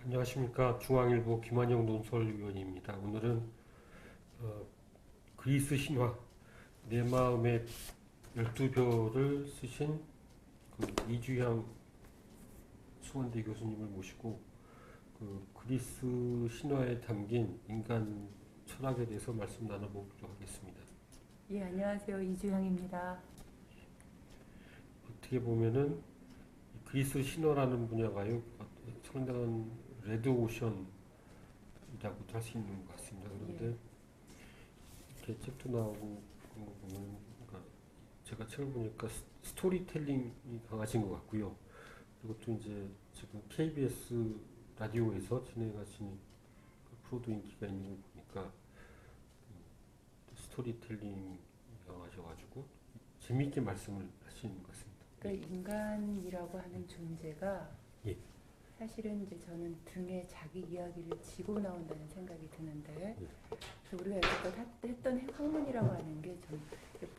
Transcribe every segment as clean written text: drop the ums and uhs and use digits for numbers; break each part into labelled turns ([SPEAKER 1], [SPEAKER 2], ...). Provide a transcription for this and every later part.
[SPEAKER 1] 안녕하십니까. 중앙일보 김한영 논설위원입니다. 오늘은 그리스 신화 내 마음의 12별을 쓰신 이주향 수원대 교수님을 모시고 그리스 신화에 담긴 인간 철학에 대해서 말씀 나눠보기로 하겠습니다.
[SPEAKER 2] 예, 안녕하세요. 이주향입니다.
[SPEAKER 1] 어떻게 보면은 그리스 신화라는 분야가요, 상당한 레드오션이라고도 할 수 있는 것 같습니다. 그런데
[SPEAKER 2] 예.
[SPEAKER 1] 이렇게 책도 나오고 그런 거 보면, 그러니까 제가 책을 보니까 스토리텔링이 강하신 것 같고요. 그리고 또 이제 지금 KBS 라디오에서 진행하신 그 프로도 인기가 있는 거 보니까 스토리텔링이 강하셔가지고 재미있게 말씀을 하시는 것 같습니다.
[SPEAKER 2] 그 인간이라고 하는 존재가
[SPEAKER 1] 예.
[SPEAKER 2] 사실은 이제 저는 등에 자기 이야기를 지고 나온다는 생각이 드는데, 그래서 우리가 여태껏 했던 학문이라고 하는 게 좀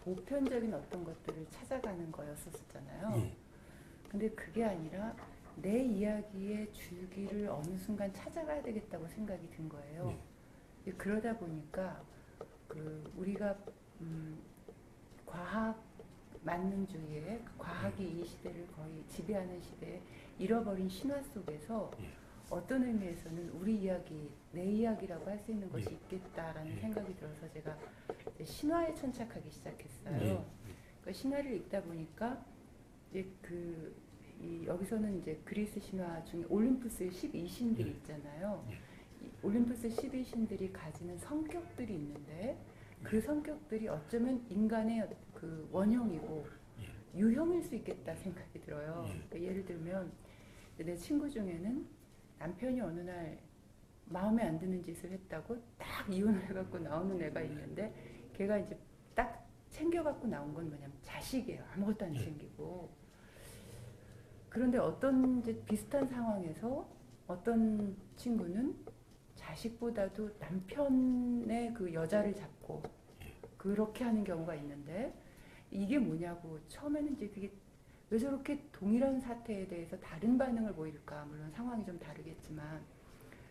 [SPEAKER 2] 보편적인 어떤 것들을 찾아가는 거였었잖아요.
[SPEAKER 1] 예.
[SPEAKER 2] 근데 그게 아니라 내 이야기의 줄기를 어느 순간 찾아가야 되겠다고 생각이 든 거예요. 그러다 보니까 우리가 과학 만능주의에 과학이 이 시대를 거의 지배하는 시대에 잃어버린 신화 속에서 어떤 의미에서는 우리 이야기, 내 이야기라고 할 수 있는 것이 있겠다라는 생각이 들어서 제가 이제 신화에 천착하기 시작했어요. 그러니까 신화를 읽다 보니까 이제 여기서는 이제 그리스 신화 중에 올림푸스의 12신들이 있잖아요. 이 올림푸스 12신들이 가지는 성격들이 있는데 그 성격들이 어쩌면 인간의 그 원형이고 유형일 수 있겠다 생각이 들어요. 그러니까 예를 들면 내 친구 중에는 남편이 어느 날 마음에 안 드는 짓을 했다고 딱 이혼을 해갖고 나오는 애가 있는데 걔가 이제 딱 챙겨갖고 나온 건 뭐냐면 자식이에요. 아무것도 안 챙기고. 그런데 어떤 이제 비슷한 상황에서 어떤 친구는 자식보다도 남편의 그 여자를 잡고 그렇게 하는 경우가 있는데 이게 뭐냐고 처음에는 이제 그게 왜 저렇게 동일한 사태에 대해서 다른 반응을 보일까? 물론 상황이 좀 다르겠지만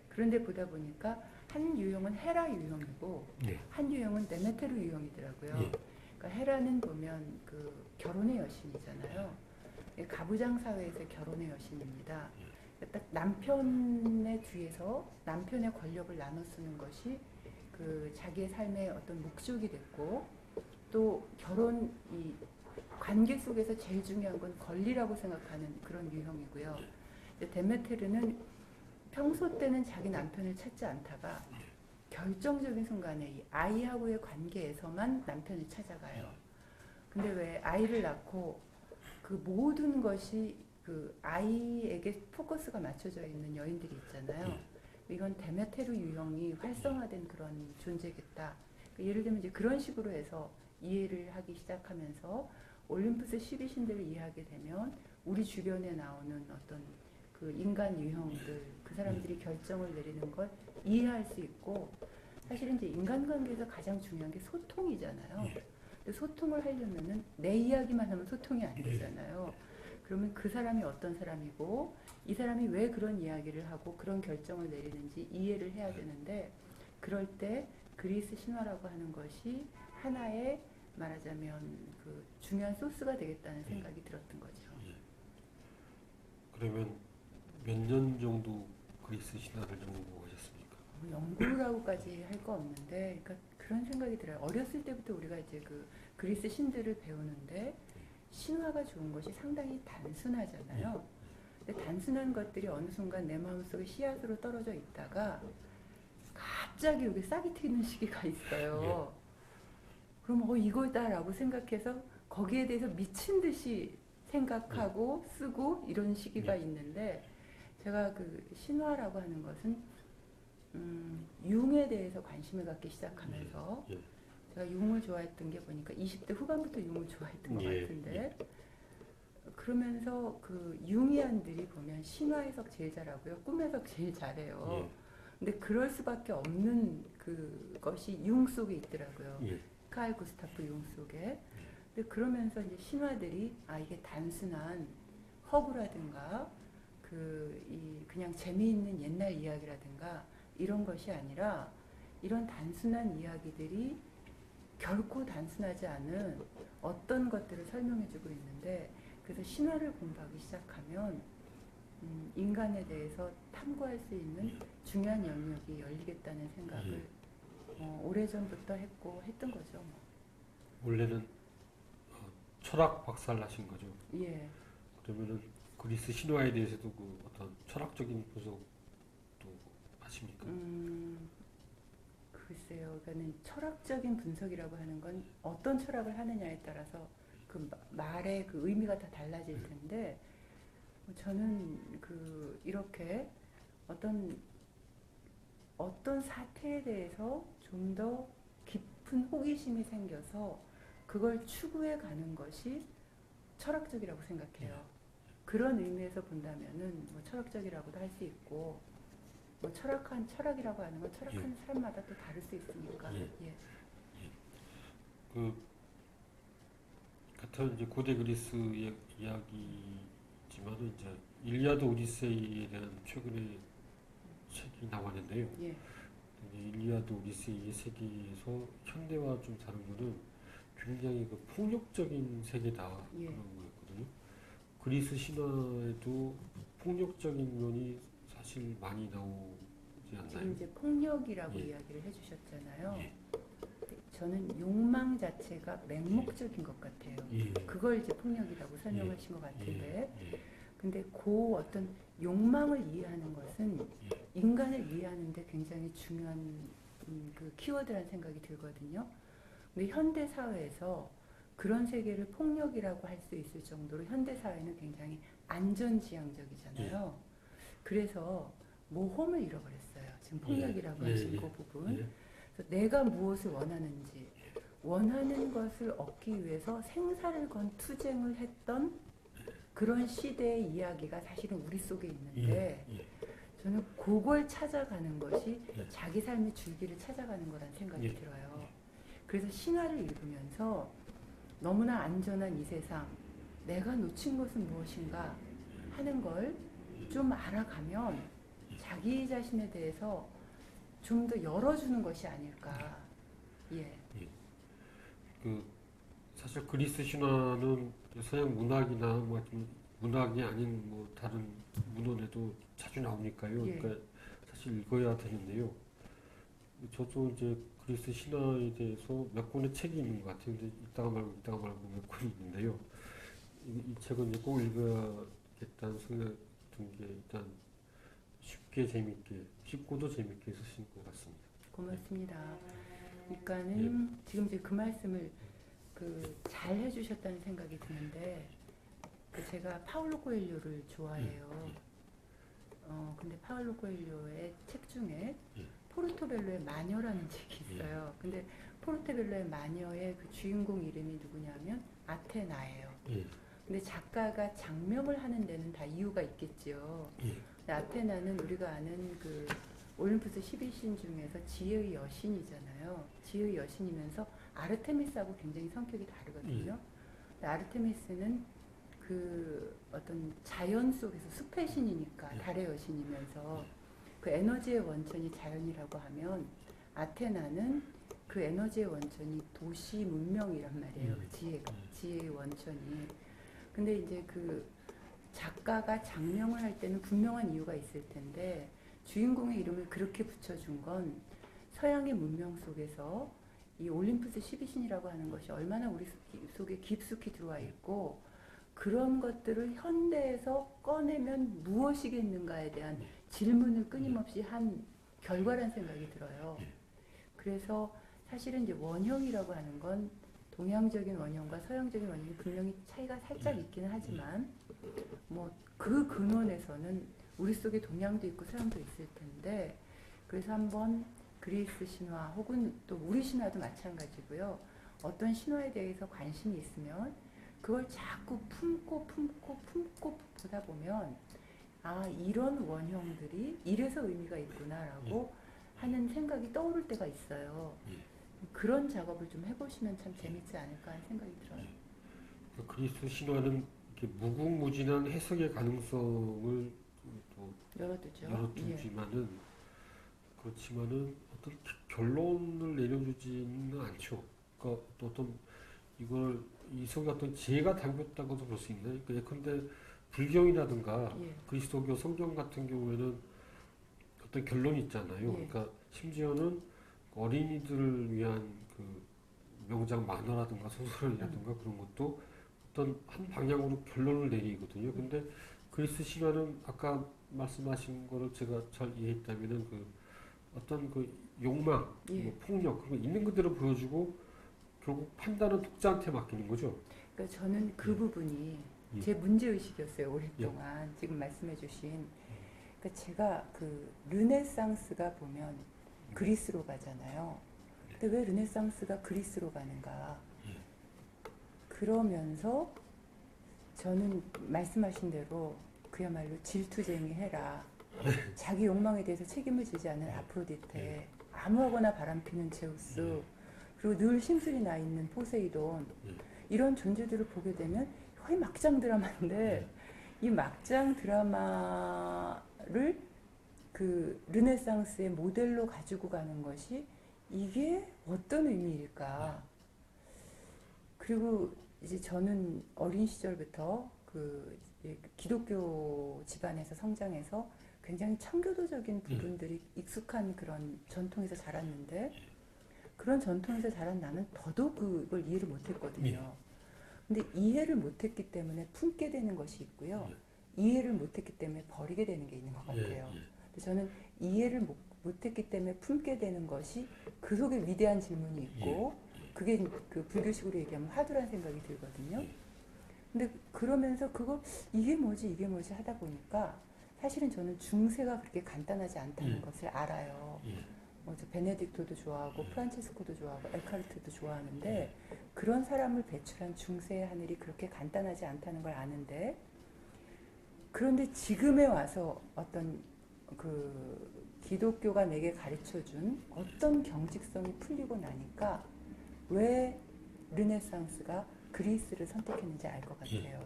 [SPEAKER 2] 그런데 보다 보니까 한 유형은 헤라 유형이고 한 유형은 데메테르 유형이더라고요. 그러니까 헤라는 보면 그 결혼의 여신이잖아요. 가부장 사회에서의 결혼의 여신입니다. 딱 남편의 뒤에서 남편의 권력을 나눠 쓰는 것이 그 자기의 삶의 어떤 목적이 됐고 또 결혼 이 관계 속에서 제일 중요한 건 권리라고 생각하는 그런 유형이고요. 데메테르는 평소 때는 자기 남편을 찾지 않다가 결정적인 순간에 이 아이하고의 관계에서만 남편을 찾아가요. 근데 왜 아이를 낳고 그 모든 것이 그 아이에게 포커스가 맞춰져 있는 여인들이 있잖아요. 이건 데메테르 유형이 활성화된 그런 존재겠다. 예를 들면 이제 그런 식으로 해서 이해를 하기 시작하면서 올림푸스 12신들을 이해하게 되면 우리 주변에 나오는 어떤 그 인간 유형들, 그 사람들이 결정을 내리는 걸 이해할 수 있고 사실은 이제 인간관계에서 가장 중요한 게 소통이잖아요. 근데 소통을 하려면은 내 이야기만 하면 소통이 안 되잖아요. 그러면 그 사람이 어떤 사람이고 이 사람이 왜 그런 이야기를 하고 그런 결정을 내리는지 이해를 해야 되는데 그럴 때 그리스 신화라고 하는 것이 하나의 말하자면 그 중요한 소스가 되겠다는 생각이 들었던 거죠.
[SPEAKER 1] 그러면 몇 년 정도 그리스 신화를 연구하셨습니까?
[SPEAKER 2] 연구라고까지 할 거 없는데, 그러니까 그런 생각이 들어요. 어렸을 때부터 우리가 이제 그 그리스 신들을 배우는데 신화가 좋은 것이 상당히 단순하잖아요. 근데 단순한 것들이 어느 순간 내 마음속에 씨앗으로 떨어져 있다가 갑자기 여기 싹이 트이는 시기가 있어요. 그럼 이거다라고 생각해서 거기에 대해서 미친 듯이 생각하고 쓰고 이런 시기가 있는데 제가 그 신화라고 하는 것은 융에 대해서 관심을 갖기 시작하면서 제가 융을 좋아했던 게 보니까 20대 후반부터 융을 좋아했던 것 같은데 그러면서 그 융이안들이 보면 신화 해석 제일 잘하고요. 꿈 해석 제일 잘해요. 근데 그럴 수밖에 없는 그것이 융 속에 있더라고요. 칼 구스타프 융 속에. 근데 그러면서 이제 신화들이 이게 단순한 허구라든가 그 그냥 재미있는 옛날 이야기라든가 이런 것이 아니라 이런 단순한 이야기들이 결코 단순하지 않은 어떤 것들을 설명해주고 있는데, 그래서 신화를 공부하기 시작하면 인간에 대해서 탐구할 수 있는 중요한 영역이 열리겠다는 생각을 오래전부터 했던 거죠. 뭐.
[SPEAKER 1] 원래는 철학 박사를 하신 거죠.
[SPEAKER 2] 예.
[SPEAKER 1] 그러면은 그리스 신화에 대해서도 그 어떤 철학적인 분석도 하십니까?
[SPEAKER 2] 글쎄요. 그러니까는 철학적인 분석이라고 하는 건 어떤 철학을 하느냐에 따라서 그 말의 그 의미가 다 달라질 텐데, 저는 이렇게 어떤 사태에 대해서 좀 더 깊은 호기심이 생겨서 그걸 추구해 가는 것이 철학적이라고 생각해요. 그런 의미에서 본다면은 뭐 철학적이라고도 할 수 있고, 뭐 철학이라고 하는 건 철학하는 사람마다 또 다를 수 있으니까. 예.
[SPEAKER 1] 그 같은 이제 고대 그리스 이야기지만은 이제 일리아드 오디세이에 대한 최근에 책이 나왔는데요.
[SPEAKER 2] 예.
[SPEAKER 1] 일리아드 오디세이의 세계에서 현대와 좀 다른 거는 굉장히 그 폭력적인 세계다
[SPEAKER 2] 예.
[SPEAKER 1] 그런 거였거든요. 그리스 신화에도 폭력적인 면이 사실 많이 나오지 않나요?
[SPEAKER 2] 지금 이제 폭력이라고
[SPEAKER 1] 예.
[SPEAKER 2] 이야기를 해주셨잖아요.
[SPEAKER 1] 예.
[SPEAKER 2] 저는 욕망 자체가 맹목적인 것 같아요.
[SPEAKER 1] 예.
[SPEAKER 2] 그걸 이제 폭력이라고 설명하신 것 같은데,
[SPEAKER 1] 예.
[SPEAKER 2] 근데 그 어떤 욕망을 이해하는 것은 인간을 이해하는데 굉장히 중요한 그 키워드라는 생각이 들거든요. 근데 현대 사회에서 그런 세계를 폭력이라고 할 수 있을 정도로 현대 사회는 굉장히 안전지향적이잖아요. 그래서 모험을 잃어버렸어요. 지금 폭력이라고 하신 그 부분. 그래서 내가 무엇을 원하는지, 원하는 것을 얻기 위해서 생사를 건 투쟁을 했던 그런 시대의 이야기가 사실은 우리 속에 있는데, 저는 그걸 찾아가는 것이 자기 삶의 줄기를 찾아가는 거라는 생각이 들어요. 그래서 신화를 읽으면서 너무나 안전한 이 세상, 내가 놓친 것은 무엇인가 하는 걸 좀 알아가면 자기 자신에 대해서 좀 더 열어주는 것이 아닐까. 예.
[SPEAKER 1] 그 사실 그리스 신화는 서양 문학이나 뭐 좀 문학이 아닌 뭐 다른 문헌에도 자주 나오니까요.
[SPEAKER 2] 예.
[SPEAKER 1] 그러니까 사실 읽어야 되는데요. 저도 이제 그리스 신화에 대해서 몇 권의 책이 있는 것 같아요. 근데 이따가 말고 몇 권이 있는데요. 이 책은 이제 꼭 읽어야겠다는 생각 든 게 일단 쉽고도 재밌게 쓰신 것 같습니다.
[SPEAKER 2] 고맙습니다. 그러니까는 지금 이제 그 말씀을 잘 해주셨다는 생각이 드는데, 제가 파울로 코엘료를 좋아해요. 근데 파울로 코엘료의 책 중에 포르토벨로의 마녀라는 책이 있어요. 근데 포르토벨로의 마녀의 그 주인공 이름이 누구냐면 아테나예요. 근데 작가가 장명을 하는 데는 다 이유가 있겠지요. 근데 아테나는 우리가 아는 그 올림푸스 12신 중에서 지혜의 여신이잖아요. 지혜의 여신이면서 아르테미스하고 굉장히 성격이 다르거든요. 근데 아르테미스는 그 어떤 자연 속에서 숲의 신이니까 달의 여신이면서 그 에너지의 원천이 자연이라고 하면, 아테나는 그 에너지의 원천이 도시 문명이란 말이에요. 그 지혜의 원천이. 근데 이제 그 작가가 장명을 할 때는 분명한 이유가 있을 텐데, 주인공의 이름을 그렇게 붙여준 건 서양의 문명 속에서 이 올림푸스 12신이라고 하는 것이 얼마나 우리 속에 깊숙이 들어와 있고, 그런 것들을 현대에서 꺼내면 무엇이겠는가에 대한 질문을 끊임없이 한 결과란 생각이 들어요. 그래서 사실은 이제 원형이라고 하는 건 동양적인 원형과 서양적인 원형이 분명히 차이가 살짝 있기는 하지만, 뭐 그 근원에서는 우리 속에 동양도 있고 서양도 있을 텐데, 그래서 한번 그리스 신화 혹은 또 우리 신화도 마찬가지고요. 어떤 신화에 대해서 관심이 있으면 그걸 자꾸 품고 보다 보면, 아, 이런 원형들이 이래서 의미가 있구나라고 하는 생각이 떠오를 때가 있어요. 그런 작업을 좀 해보시면 참 재밌지 않을까 하는 생각이 들어요.
[SPEAKER 1] 그리스 신화는 이렇게 무궁무진한 해석의 가능성을
[SPEAKER 2] 열어두죠. 예.
[SPEAKER 1] 열어두지만은 그렇지만은 어떤 결론을 내려주지는 않죠. 그러니까 또 어떤 이걸 이 속에 어떤 지혜가 담겼다고도 볼 수 있나요? 예컨대 불경이라든가
[SPEAKER 2] 예.
[SPEAKER 1] 그리스도교 성경 같은 경우에는 어떤 결론이 있잖아요.
[SPEAKER 2] 예.
[SPEAKER 1] 그러니까 심지어는 어린이들을 위한 그 명작 만화라든가 소설이라든가 그런 것도 어떤 한 방향으로 결론을 내리거든요. 근데 그리스 신화는 아까 말씀하신 거를 제가 잘 이해했다면은 그 어떤 그 욕망,
[SPEAKER 2] 예.
[SPEAKER 1] 뭐 폭력 그런 거 있는 그대로 보여주고 결국 판단은 독자한테 맡기는 거죠.
[SPEAKER 2] 그러니까 저는 그
[SPEAKER 1] 예.
[SPEAKER 2] 부분이
[SPEAKER 1] 예.
[SPEAKER 2] 제 문제의식이었어요. 오랫동안. 지금 말씀해주신. 그러니까 제가 그 르네상스가 보면 그리스로 가잖아요. 근데 왜 르네상스가 그리스로 가는가? 그러면서 저는 말씀하신 대로 그야말로 질투쟁이 해라. 자기 욕망에 대해서 책임을 지지 않는 아프로디테, 아무하거나 바람피는 제우스, 그리고 늘 심술이 나 있는 포세이돈, 이런 존재들을 보게 되면 거의 막장 드라마인데 이 막장 드라마를 그 르네상스의 모델로 가지고 가는 것이 이게 어떤 의미일까? 그리고 이제 저는 어린 시절부터 그 기독교 집안에서 성장해서 굉장히 청교도적인 부분들이 익숙한 그런 전통에서 자랐는데 그런 전통에서 자란 나는 더더욱 그걸 이해를 못했거든요. 근데 이해를 못했기 때문에 품게 되는 것이 있고요. 이해를 못했기 때문에 버리게 되는 게 있는 것 같아요. 근데 저는 이해를 못했기 때문에 품게 되는 것이 그 속에 위대한 질문이 있고 그게 그 불교식으로 얘기하면 화두란 생각이 들거든요. 근데 그러면서 그거 이게 뭐지 하다 보니까 사실은 저는 중세가 그렇게 간단하지 않다는 것을 알아요. 저 베네딕토도 좋아하고 프란체스코도 좋아하고 에카르트도 좋아하는데 그런 사람을 배출한 중세의 하늘이 그렇게 간단하지 않다는 걸 아는데 그런데 지금에 와서 어떤 그 기독교가 내게 가르쳐준 어떤 경직성이 풀리고 나니까 왜 르네상스가 그리스를 선택했는지 알 것 같아요.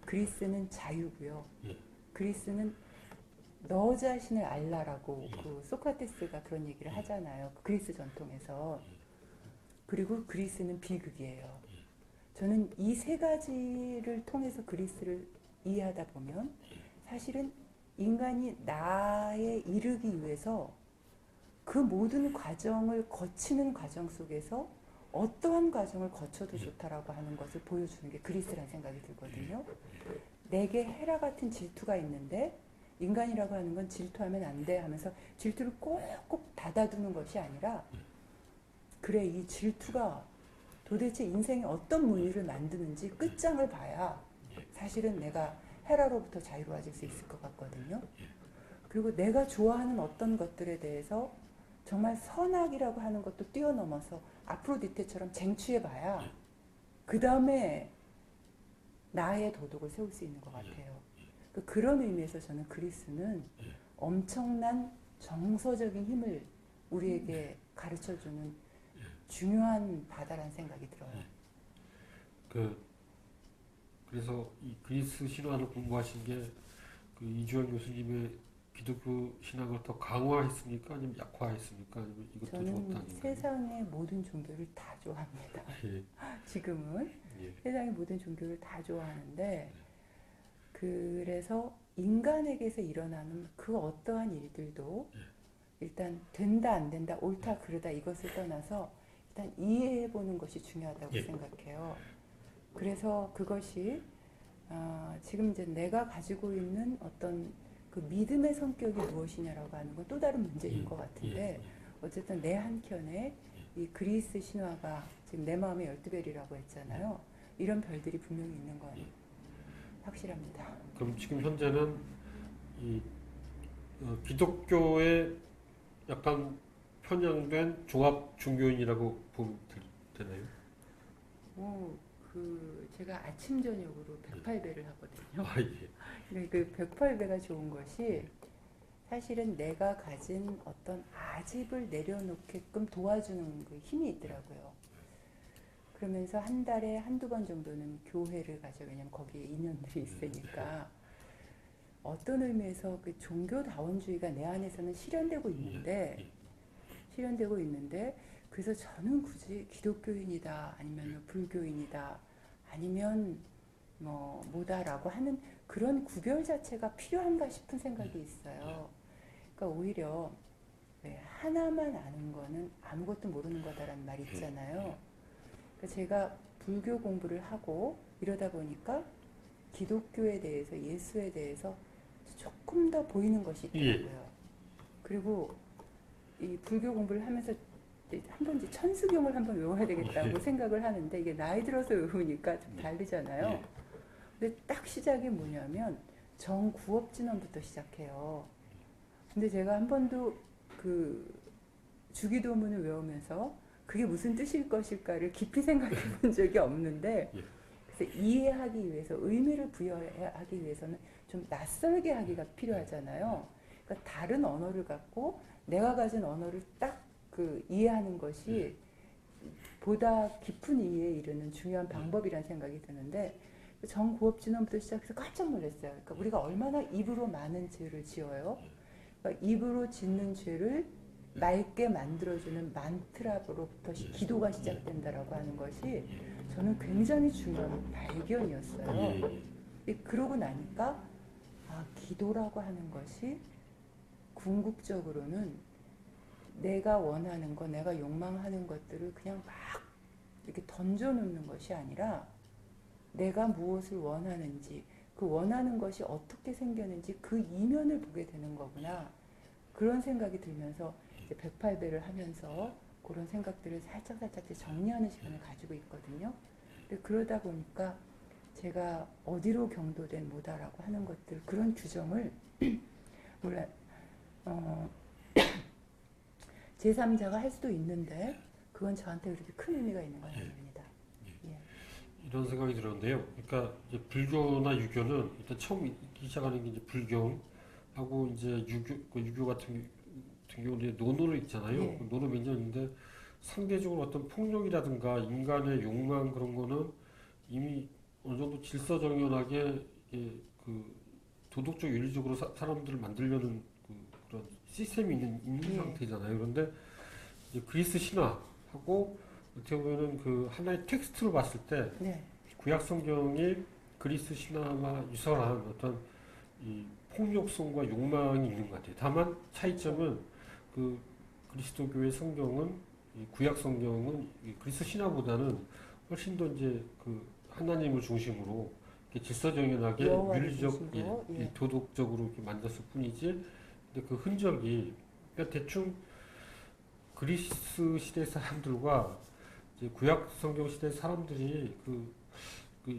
[SPEAKER 2] 그리스는 자유고요. 그리스는 너 자신을 알라라고 그 소크라테스가 그런 얘기를 하잖아요. 그리스 전통에서. 그리고 그리스는 비극이에요. 저는 이 세 가지를 통해서 그리스를 이해하다 보면 사실은 인간이 나에 이르기 위해서 그 모든 과정을 거치는 과정 속에서 어떠한 과정을 거쳐도 좋다라고 하는 것을 보여주는 게 그리스라는 생각이 들거든요. 내게 헤라 같은 질투가 있는데 인간이라고 하는 건 질투하면 안 돼 하면서 질투를 꼭꼭 닫아두는 것이 아니라 그래 이 질투가 도대체 인생에 어떤 무의를 만드는지 끝장을 봐야 사실은 내가 헤라로부터 자유로워질 수 있을 것 같거든요. 그리고 내가 좋아하는 어떤 것들에 대해서 정말 선악이라고 하는 것도 뛰어넘어서 아프로디테처럼 쟁취해봐야 그 다음에 나의 도덕을 세울 수 있는 것 같아요. 그런 의미에서 저는 그리스는 엄청난 정서적인 힘을 우리에게 가르쳐주는 중요한 바다라는 생각이 들어요.
[SPEAKER 1] 그래서 이 그리스 신화를 공부하신 게 그 이주영 교수님의 기독교 신학을 더 강화했습니까? 아니면 약화했습니까? 아니면 이것도
[SPEAKER 2] 저는
[SPEAKER 1] 좋았다는
[SPEAKER 2] 세상의 모든 종교를 다 좋아합니다. 지금은 세상의 모든 종교를 다 좋아하는데 그래서 인간에게서 일어나는 그 어떠한 일들도 일단 된다 안 된다 옳다 그르다 이것을 떠나서 일단 이해해보는 것이 중요하다고 생각해요. 그래서 그것이 지금 이제 내가 가지고 있는 어떤 그 믿음의 성격이 무엇이냐라고 하는 건 또 다른 문제인 것 같은데 어쨌든 내 한켠에 이 그리스 신화가 지금 내 마음의 12별이라고 했잖아요. 이런 별들이 분명히 있는 건 확실합니다.
[SPEAKER 1] 그럼 지금 현재는 이 기독교에 약간 편향된 종합 종교인이라고 보면 되나요?
[SPEAKER 2] 제가 아침 저녁으로 108배를 하거든요.
[SPEAKER 1] 아 예.
[SPEAKER 2] 근데 그 108배가 좋은 것이 사실은 내가 가진 어떤 아집을 내려놓게끔 도와주는 그 힘이 있더라고요. 그러면서 한 달에 한두 번 정도는 교회를 가죠. 왜냐면 거기에 인연들이 있으니까. 어떤 의미에서 그 종교다원주의가 내 안에서는 실현되고 있는데 그래서 저는 굳이 기독교인이다 아니면 불교인이다 아니면 뭐다라고 하는 그런 구별 자체가 필요한가 싶은 생각이 있어요. 그러니까 오히려 왜 하나만 아는 거는 아무것도 모르는 거다라는 말 있잖아요. 그러니까 제가 불교 공부를 하고 이러다 보니까 기독교에 대해서 예수에 대해서 조금 더 보이는 것이 있더라고요. 그리고 이 불교 공부를 하면서 한번 이제 천수경을 한번 외워야 되겠다고 생각을 하는데 이게 나이 들어서 외우니까 좀 다르잖아요. 근데 딱 시작이 뭐냐면 정구업진원부터 시작해요. 근데 제가 한 번도 그 주기도문을 외우면서 그게 무슨 뜻일 것일까를 깊이 생각해 본 적이 없는데 그래서 이해하기 위해서 의미를 부여하기 위해서는 좀 낯설게 하기가 필요하잖아요. 그러니까 다른 언어를 갖고 내가 가진 언어를 딱 그 이해하는 것이 보다 깊은 이해에 이르는 중요한 방법이라는 생각이 드는데 정구업진원부터 시작해서 깜짝 놀랐어요. 그러니까 우리가 얼마나 입으로 많은 죄를 지어요. 그러니까 입으로 짓는 죄를 맑게 만들어주는 만트라로부터 기도가 시작된다라고 하는 것이 저는 굉장히 중요한 발견이었어요. 그러고 나니까 기도라고 하는 것이 궁극적으로는 내가 원하는 것, 내가 욕망하는 것들을 그냥 막 이렇게 던져놓는 것이 아니라 내가 무엇을 원하는지, 그 원하는 것이 어떻게 생겼는지 그 이면을 보게 되는 거구나. 그런 생각이 들면서 이제 108배를 하면서 그런 생각들을 살짝 정리하는 시간을 가지고 있거든요. 근데 그러다 보니까 제가 어디로 경도된 뭐다라고 하는 것들, 그런 규정을 물론 제3자가 할 수도 있는데 그건 저한테 그렇게 큰 의미가 있는 건 아닙니다.
[SPEAKER 1] 이런 생각이 들었는데요. 그러니까 이제 불교나 유교는 일단 처음 있기 시작하는 게 이제 불경하고 이제 유교 같은 경우는 논어를 있잖아요. 논어 몇 년인데 상대적으로 어떤 폭력이라든가 인간의 욕망 그런 거는 이미 어느 정도 질서정연하게 그 도덕적 윤리적으로 사람들을 만들려는 그런 시스템이 있는 상태잖아요. 그런데 이제 그리스 신화하고 어떻게 보면은 그 하나의 텍스트로 봤을 때 구약 성경이 그리스 신화와 유사한 어떤 이 폭력성과 욕망이 있는 것 같아요. 다만 차이점은 그 그리스도교의 성경은 이 구약 성경은 이 그리스 신화보다는 훨씬 더 이제 그 하나님을 중심으로 이렇게 질서정연하게 윤리적, 도덕적으로 이렇게 만졌을 뿐이지. 근데 그 흔적이 그러니까 대충 그리스 시대 사람들과 이제 구약 성경 시대 사람들이 그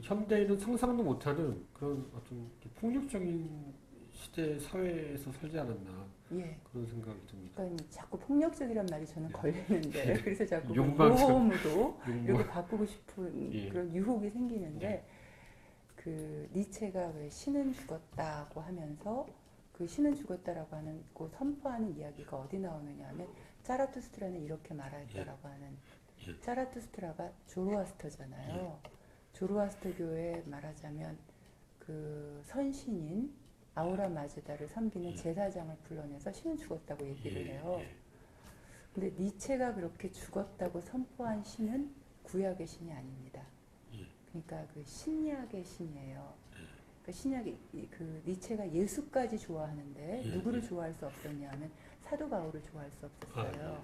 [SPEAKER 1] 현대에는 상상도 못하는 그런 어떤 폭력적인 시대 사회에서 살지 않았나 그런 생각이 듭니다.
[SPEAKER 2] 그러니까 자꾸 폭력적이란 말이 저는 걸리는데 그래서 자꾸
[SPEAKER 1] 욕망,
[SPEAKER 2] 모험으로 이렇게 바꾸고 싶은 그런 유혹이 생기는데 그 니체가 왜 신은 죽었다고 하면서 그 신은 죽었다라고 하는 그 선포하는 이야기가 어디 나오느냐 하면 자라투스트라는 이렇게 말했다라고 하는 자라투스트라가 조로아스터잖아요. 조로아스터교에 말하자면 그 선신인 아우라 마즈다를 섬기는 제사장을 불러내서 신은 죽었다고 얘기를 해요. 근데 니체가 그렇게 죽었다고 선포한 신은 구약의 신이 아닙니다. 그러니까 그 신약의 신이에요. 그러니까 신약이 그 니체가 예수까지 좋아하는데 누구를 좋아할 수 없었냐면 사도 바울을 좋아할 수 없었어요.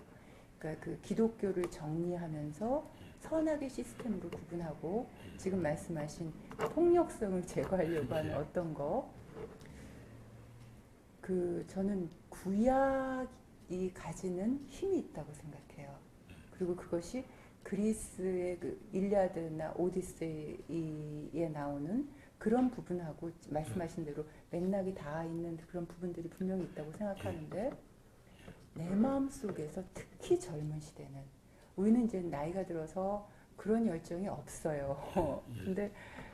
[SPEAKER 2] 그러니까 그 기독교를 정리하면서 선악의 시스템으로 구분하고 지금 말씀하신 폭력성을 제거하려고 하는 어떤 거, 그 저는 구약이 가지는 힘이 있다고 생각해요. 그리고 그것이 그리스의 그 일리아드나 오디세이에 나오는 그런 부분하고 말씀하신 대로 맥락이 닿아 있는 그런 부분들이 분명히 있다고 생각하는데 내 마음 속에서 특히 젊은 시대는 우리는 이제 나이가 들어서 그런 열정이 없어요. 근데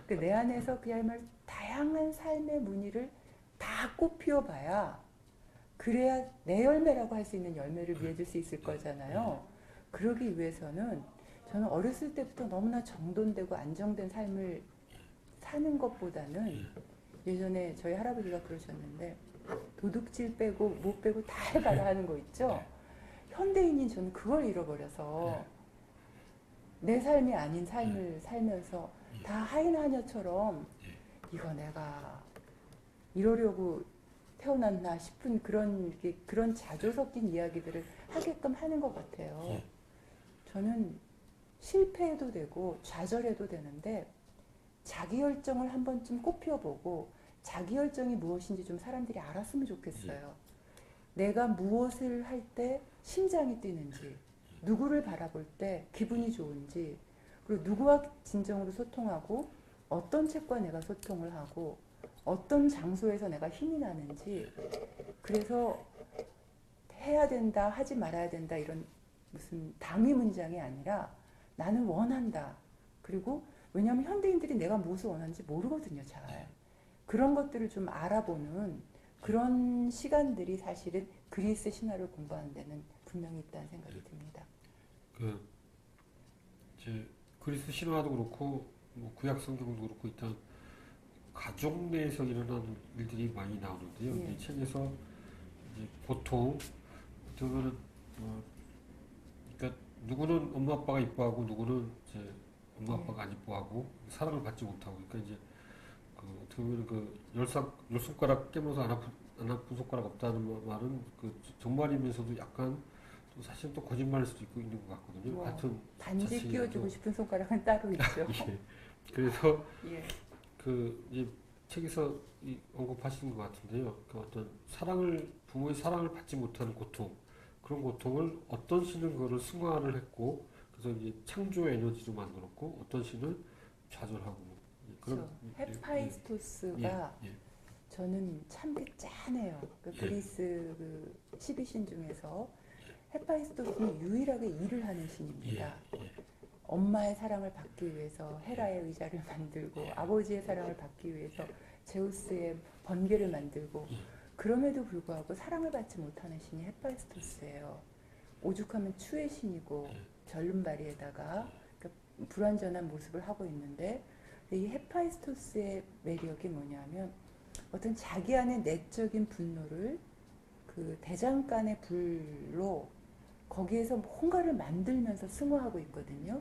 [SPEAKER 2] 그 내 안에서 그야말로 다양한 삶의 무늬를 다 꽃피워봐야 그래야 내 열매라고 할 수 있는 열매를 맺을 수 있을 거잖아요. 그러기 위해서는 저는 어렸을 때부터 너무나 정돈되고 안정된 삶을 사는 것보다는 예전에 저희 할아버지가 그러셨는데 도둑질 빼고 못 빼고 다 해봐라 하는 거 있죠. 현대인인 저는 그걸 잃어버려서 내 삶이 아닌 삶을 살면서 다 하인하녀처럼 이거 내가 이러려고 태어났나 싶은 그런 자조 섞인 이야기들을 하게끔 하는 것 같아요. 저는 실패해도 되고 좌절해도 되는데 자기 열정을 한 번쯤 꽃피워보고 자기 열정이 무엇인지 좀 사람들이 알았으면 좋겠어요. 내가 무엇을 할 때 심장이 뛰는지, 누구를 바라볼 때 기분이 좋은지, 그리고 누구와 진정으로 소통하고 어떤 책과 내가 소통을 하고 어떤 장소에서 내가 힘이 나는지, 그래서 해야 된다, 하지 말아야 된다 이런 무슨 당위 문장이 아니라 나는 원한다. 그리고 왜냐하면 현대인들이 내가 무엇을 원하는지 모르거든요, 잘. 그런 것들을 좀 알아보는 그런 시간들이 사실은 그리스 신화를 공부하는 데는 분명히 있다는 생각이 듭니다.
[SPEAKER 1] 이제 그리스 신화도 그렇고 뭐 구약 성경도 그렇고 일단 가족 내에서 일어나는 일들이 많이 나오는데요.
[SPEAKER 2] 예.
[SPEAKER 1] 이 책에서 이제 보통 보면은 그러니까 누구는 엄마 아빠가 이뻐하고 누구는 이제 엄마 아빠가 안 이뻐하고 사랑을 받지 못하고 그러니까 이제 어떻게 보면 열 손가락 깨물어서 안 아픈 손가락 없다는 말은 정말이면서도 약간 또 사실 또 거짓말일 수도 있고 있는 것 같거든요.
[SPEAKER 2] 뭐,
[SPEAKER 1] 같은
[SPEAKER 2] 반지
[SPEAKER 1] 자식이라도.
[SPEAKER 2] 끼워주고 싶은 손가락은 따로 있죠.
[SPEAKER 1] 예. 그래서
[SPEAKER 2] 예.
[SPEAKER 1] 이제 책에서 언급하시는 것 같은데요. 어떤 부모의 사랑을 받지 못하는 고통, 그런 고통을 어떤 신은 그거를 승화를 했고, 그래서 이제 창조의 에너지로 만들었고, 어떤 신은 좌절하고 그런
[SPEAKER 2] 헤파이스토스가
[SPEAKER 1] 예, 예,
[SPEAKER 2] 저는 참 짠해요. 그리스 12신 중에서 헤파이스토스는 유일하게 일을 하는 신입니다. 엄마의 사랑을 받기 위해서 헤라의 의자를 만들고 아버지의 사랑을 받기 위해서 제우스의 번개를 만들고 그럼에도 불구하고 사랑을 받지 못하는 신이 헤파이스토스예요. 오죽하면 추의 신이고 절름발이에다가 불완전한 모습을 하고 있는데 이 헤파이스토스의 매력이 뭐냐면 어떤 자기 안의 내적인 분노를 그 대장간의 불로 거기에서 뭔가를 만들면서 승화하고 있거든요.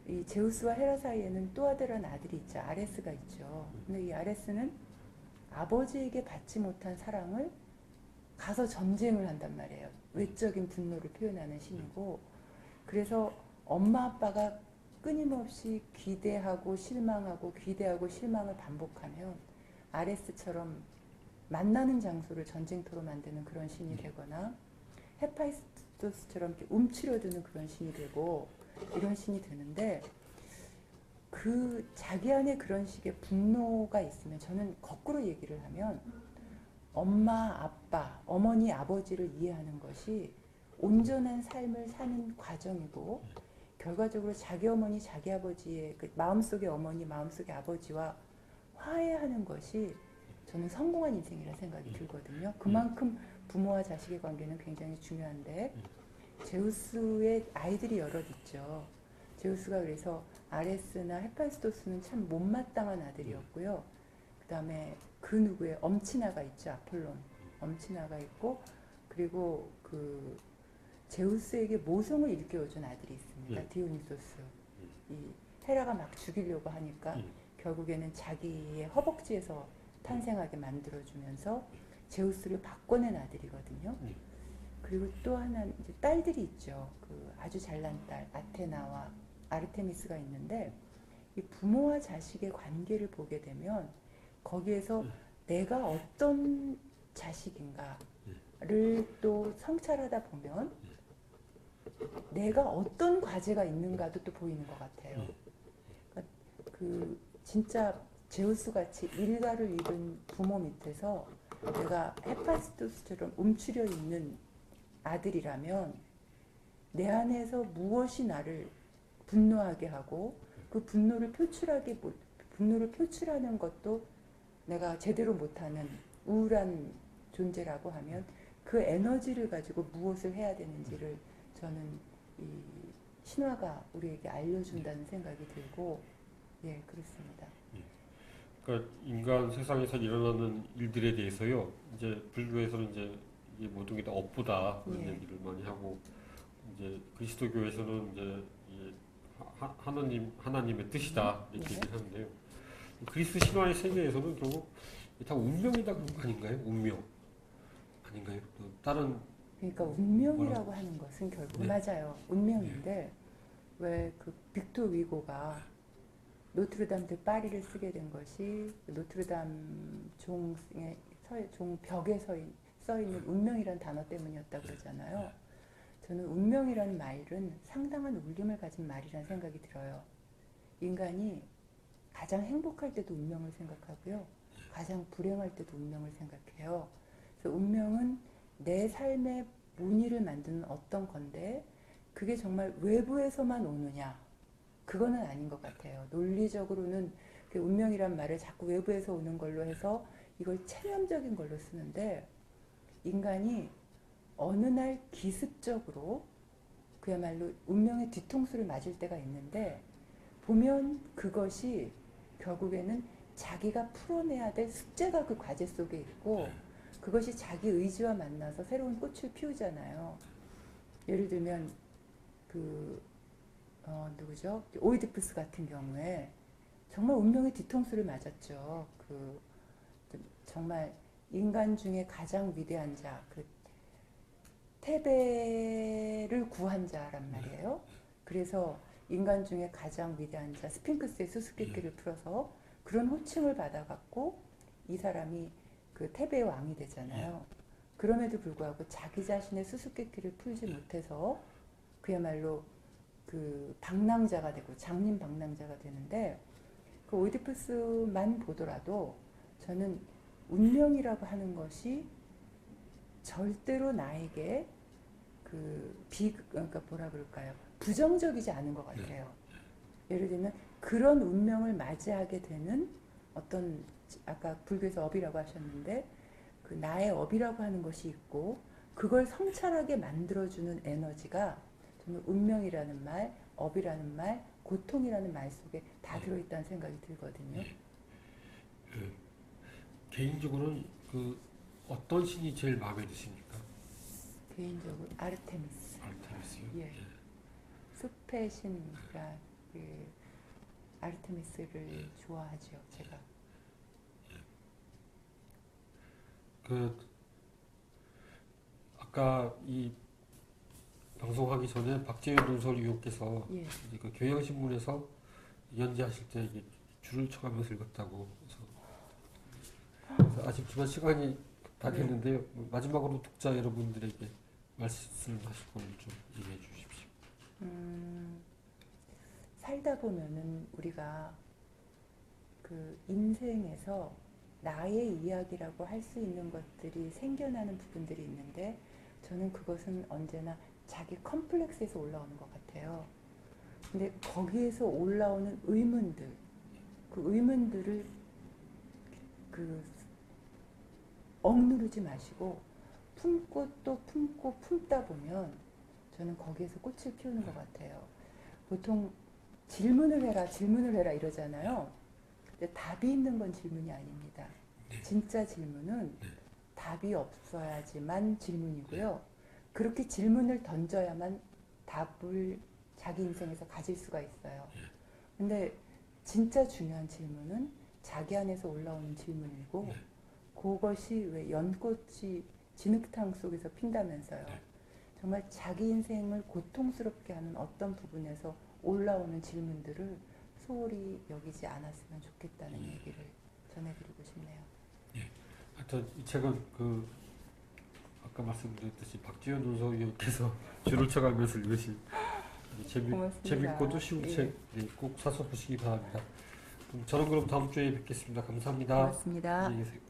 [SPEAKER 2] 이 제우스와 헤라 사이에는 또 아들한 아들이 있죠. 아레스가 있죠. 근데 이 아레스는 아버지에게 받지 못한 사랑을 가서 전쟁을 한단 말이에요. 외적인 분노를 표현하는 신이고, 그래서 엄마 아빠가 끊임없이 기대하고 실망을 반복하면 아레스처럼 만나는 장소를 전쟁터로 만드는 그런 신이 되거나 헤파이스토스처럼 움츠려드는 그런 신이 되고 이런 신이 되는데, 그 자기 안에 그런 식의 분노가 있으면 저는 거꾸로 얘기를 하면 엄마, 아빠, 어머니, 아버지를 이해하는 것이 온전한 삶을 사는 과정이고 결과적으로 자기 어머니, 자기 아버지의 그 마음속의 어머니, 마음속의 아버지와 화해하는 것이 저는 성공한 인생이라 생각이 들거든요. 그만큼 부모와 자식의 관계는 굉장히 중요한데 제우스의 아이들이 여럿 있죠. 제우스가 그래서 아레스나 헤파이스토스는 참 못마땅한 아들이었고요. 그 다음에 그 누구의 엄친아가 있죠. 아폴론. 엄친아가 있고 그리고 그 제우스에게 모성을 일깨워준 아들이 있습니다. 디오니소스. 이 헤라가 막 죽이려고 하니까 결국에는 자기의 허벅지에서 탄생하게 만들어주면서 제우스를 바꿔낸 아들이거든요. 그리고 또 하나 이제 딸들이 있죠. 그 아주 잘난 딸 아테나와 아르테미스가 있는데 이 부모와 자식의 관계를 보게 되면 거기에서 내가 어떤 자식인가를 또 성찰하다 보면 내가 어떤 과제가 있는가도 또 보이는 것 같아요. 그러니까 그 진짜 제우스 같이 일가를 잃은 부모 밑에서 내가 헤파스토스처럼 움츠려 있는 아들이라면 내 안에서 무엇이 나를 분노하게 하고 그 분노를 표출하는 것도 내가 제대로 못하는 우울한 존재라고 하면 그 에너지를 가지고 무엇을 해야 되는지를 저는 이 신화가 우리에게 알려준다는 생각이 들고 예 그렇습니다.
[SPEAKER 1] 그러니까 인간 세상에서 일어나는 일들에 대해서요. 이제 불교에서는 이제 이게 모든 게 다 업보다 그런
[SPEAKER 2] 예.
[SPEAKER 1] 얘기를 많이 하고 이제 그리스도교에서는 이제 이 하나님의 뜻이다 이렇게
[SPEAKER 2] 예.
[SPEAKER 1] 얘기를 하는데요. 그리스 신화의 세계에서는 결국 다 운명이다 그런 거 아닌가요? 운명 아닌가요? 또 다른
[SPEAKER 2] 그러니까 운명이라고 하는 것은 결국
[SPEAKER 1] 네.
[SPEAKER 2] 맞아요. 운명인데 왜 그 빅토 위고가 노트르담 드 파리를 쓰게 된 것이 노트르담 종 벽에 써 있는 운명이란 단어 때문이었다 그러잖아요. 저는 운명이라는 말은 상당한 울림을 가진 말이라는 생각이 들어요. 인간이 가장 행복할 때도 운명을 생각하고요. 가장 불행할 때도 운명을 생각해요. 그래서 운명은 내 삶의 무늬를 만드는 어떤 건데 그게 정말 외부에서만 오느냐? 그거는 아닌 것 같아요. 논리적으로는 그 운명이란 말을 자꾸 외부에서 오는 걸로 해서 이걸 체념적인 걸로 쓰는데 인간이 어느 날 기습적으로 그야말로 운명의 뒤통수를 맞을 때가 있는데 보면 그것이 결국에는 자기가 풀어내야 될 숙제가 그 과제 속에 있고 그것이 자기 의지와 만나서 새로운 꽃을 피우잖아요. 예를 들면 누구죠? 오이디푸스 같은 경우에 정말 운명의 뒤통수를 맞았죠. 정말 인간 중에 가장 위대한 자, 테베를 구한 자란 말이에요. 그래서 인간 중에 가장 위대한 자, 스핑크스의 수수께끼를 풀어서 그런 호칭을 받아갖고 이 사람이 그 테베의 왕이 되잖아요. 그럼에도 불구하고 자기 자신의 수수께끼를 풀지 못해서 그야말로 그 방랑자가 되고 장님 방랑자가 되는데 그 오이디푸스만 보더라도 저는 운명이라고 하는 것이 절대로 나에게 그러니까 뭐라 그럴까요? 부정적이지 않은 것 같아요. 예를 들면 그런 운명을 맞이하게 되는 어떤 아까 불교에서 업이라고 하셨는데 그 나의 업이라고 하는 것이 있고 그걸 성찰하게 만들어주는 에너지가 저는 운명이라는 말, 업이라는 말, 고통이라는 말 속에 다 들어있다는 생각이 들거든요.
[SPEAKER 1] 개인적으로는 어떤 신이 제일 마음에 드십니까?
[SPEAKER 2] 개인적으로 아르테미스.
[SPEAKER 1] 아르테미스요?
[SPEAKER 2] 예. 숲의 신이라 아르테미스를 좋아하죠, 제가.
[SPEAKER 1] 아까 이 방송하기 전에 박재현 논설위원께서
[SPEAKER 2] 예.
[SPEAKER 1] 이제 그 경향신문에서 연재하실 때 이게 줄을 쳐가면서 읽었다고 그래서 아쉽지만 시간이 다 됐는데요. 마지막으로 독자 여러분들에게 말씀하실 거를 좀 얘기해 주십시오.
[SPEAKER 2] 살다 보면은 우리가 그 인생에서 나의 이야기라고 할 수 있는 것들이 생겨나는 부분들이 있는데 저는 그것은 언제나 자기 컴플렉스에서 올라오는 것 같아요. 근데 거기에서 올라오는 의문들, 그 의문들을 억누르지 마시고 품고 또 품고 품다 보면 저는 거기에서 꽃을 피우는 것 같아요. 보통 질문을 해라 이러잖아요. 근데 답이 있는 건 질문이 아닙니다. 진짜 질문은 답이 없어야지만 질문이고요. 그렇게 질문을 던져야만 답을 자기 인생에서 가질 수가 있어요. 근데 진짜 중요한 질문은 자기 안에서 올라오는 질문이고 그것이 왜 연꽃이 진흙탕 속에서 핀다면서요. 정말 자기 인생을 고통스럽게 하는 어떤 부분에서 올라오는 질문들을 소홀히 여기지 않았으면 좋겠다는 얘기를 전해드리고 싶네요.
[SPEAKER 1] 하여튼 이 책은 아까 말씀드렸듯이 박지현 논설위원께서 줄을 쳐가면서 읽으신 재밌고도 쉬운 책 꼭 사서 보시기 바랍니다. 저는 그럼 다음 주에 뵙겠습니다. 감사합니다.
[SPEAKER 2] 고맙습니다.
[SPEAKER 1] 안녕히 계세요.